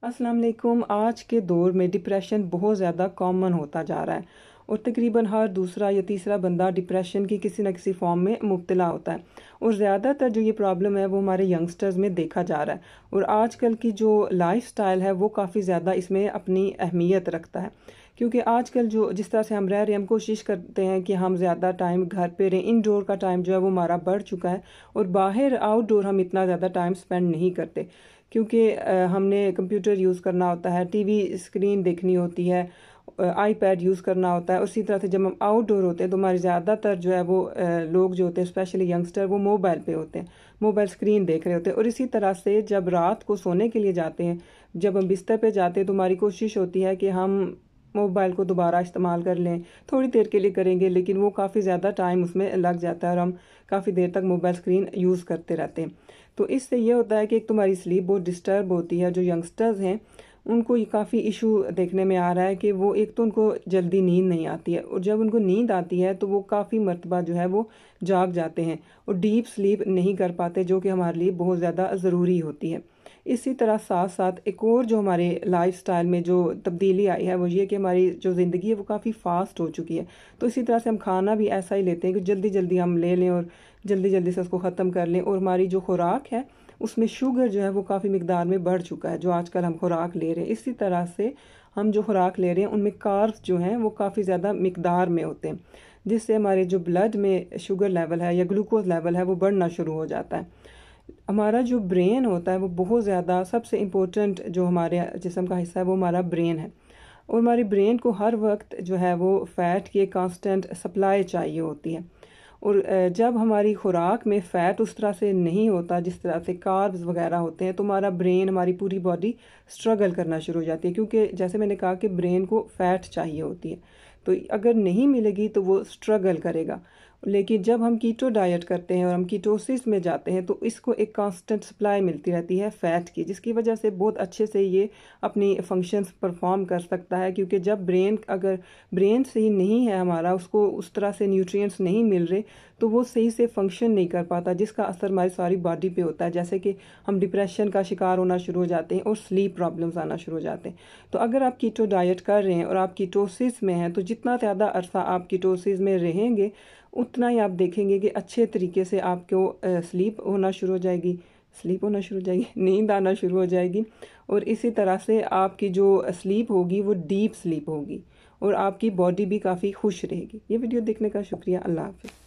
अस्सलाम वालेकुम। आज के दौर में डिप्रेशन बहुत ज़्यादा कॉमन होता जा रहा है और तकरीबन हर दूसरा या तीसरा बंदा डिप्रेशन की किसी न किसी फॉर्म में मुब्तला होता है और ज़्यादातर जो ये प्रॉब्लम है वो हमारे यंगस्टर्स में देखा जा रहा है। और आजकल की जो लाइफ स्टाइल है वो काफ़ी ज़्यादा इसमें अपनी अहमियत रखता है, क्योंकि आजकल जो जिस तरह से हम रह रहे हैं, हम कोशिश करते हैं कि हम ज़्यादा टाइम घर पे रहें। इंडोर का टाइम जो है वो हमारा बढ़ चुका है और बाहर आउटडोर हम इतना ज़्यादा टाइम स्पेंड नहीं करते, क्योंकि हमने कंप्यूटर यूज़ करना होता है, टीवी स्क्रीन देखनी होती है, आईपैड यूज़ करना होता है। उसी तरह से जब हम आउटडोर होते हैं तो हमारे ज़्यादातर जो है वो लोग जो होते हैं, स्पेशली यंगस्टर, वो मोबाइल पे होते हैं, मोबाइल स्क्रीन देख रहे होते हैं। और इसी तरह से जब रात को सोने के लिए जाते हैं, जब हम बिस्तर पे जाते हैं तो हमारी कोशिश होती है कि हम मोबाइल को दोबारा इस्तेमाल कर लें, थोड़ी देर के लिए करेंगे, लेकिन वो काफ़ी ज़्यादा टाइम उसमें लग जाता है और हम काफ़ी देर तक मोबाइल स्क्रीन यूज़ करते रहते हैं। तो इससे ये होता है कि एक तुम्हारी स्लीप बहुत डिस्टर्ब होती है। जो यंगस्टर्स हैं उनको ये काफ़ी इशू देखने में आ रहा है कि वो एक तो उनको जल्दी नींद नहीं आती है, और जब उनको नींद आती है तो वो काफ़ी मरतबा जो है वो जाग जाते हैं और डीप स्लीप नहीं कर पाते, जो कि हमारे लिए बहुत ज़्यादा ज़रूरी होती है। इसी तरह साथ साथ एक और जो हमारे लाइफ स्टाइल में जो तब्दीली आई है वो ये कि हमारी जो ज़िंदगी है वो काफ़ी फ़ास्ट हो चुकी है। तो इसी तरह से हम खाना भी ऐसा ही लेते हैं कि जल्दी जल्दी हम ले लें और जल्दी जल्दी से उसको ख़त्म कर लें। और हमारी जो खुराक है उसमें शुगर जो है वो काफ़ी मिकदार में बढ़ चुका है, जो आजकल हम खुराक ले रहे हैं। इसी तरह से हम जो खुराक ले रहे हैं उनमें कार्ब्स जो हैं वो काफ़ी ज़्यादा मिकदार में होते हैं, जिससे हमारे जो ब्लड में शुगर लेवल है या ग्लूकोज लेवल है वो बढ़ना शुरू हो जाता है। हमारा जो ब्रेन होता है वो बहुत ज़्यादा सबसे इम्पोर्टेंट जो हमारे जिस्म का हिस्सा है वो हमारा ब्रेन है। और हमारी ब्रेन को हर वक्त जो है वो फ़ैट की कांस्टेंट सप्लाई चाहिए होती है। और जब हमारी खुराक में फ़ैट उस तरह से नहीं होता, जिस तरह से कार्ब्स वगैरह होते हैं, तो हमारा ब्रेन, हमारी पूरी बॉडी स्ट्रगल करना शुरू हो जाती है, क्योंकि जैसे मैंने कहा कि ब्रेन को फ़ैट चाहिए होती है। तो अगर नहीं मिलेगी तो वो स्ट्रगल करेगा। लेकिन जब हम कीटो डाइट करते हैं और हम कीटोसिस में जाते हैं तो इसको एक कांस्टेंट सप्लाई मिलती रहती है फ़ैट की, जिसकी वजह से बहुत अच्छे से ये अपनी फंक्शंस परफॉर्म कर सकता है। क्योंकि जब अगर ब्रेन सही नहीं है हमारा, उसको उस तरह से न्यूट्रिएंट्स नहीं मिल रहे, तो वो सही से फंक्शन नहीं कर पाता, जिसका असर हमारी सारी बॉडी पे होता है। जैसे कि हम डिप्रेशन का शिकार होना शुरू हो जाते हैं और स्लीप प्रॉब्लम्स आना शुरू हो जाते हैं। तो अगर आप कीटो डाइट कर रहे हैं और आप कीटोसिस में हैं, तो जितना ज़्यादा अरसा आप कीटोसिस में रहेंगे उतना ही आप देखेंगे कि अच्छे तरीके से आपको स्लीप होना शुरू हो जाएगी, नींद आना शुरू हो जाएगी। और इसी तरह से आपकी जो स्लीप होगी वो डीप स्लीप होगी और आपकी बॉडी भी काफ़ी खुश रहेगी। ये वीडियो देखने का शुक्रिया। अल्लाह हाफ़िज़।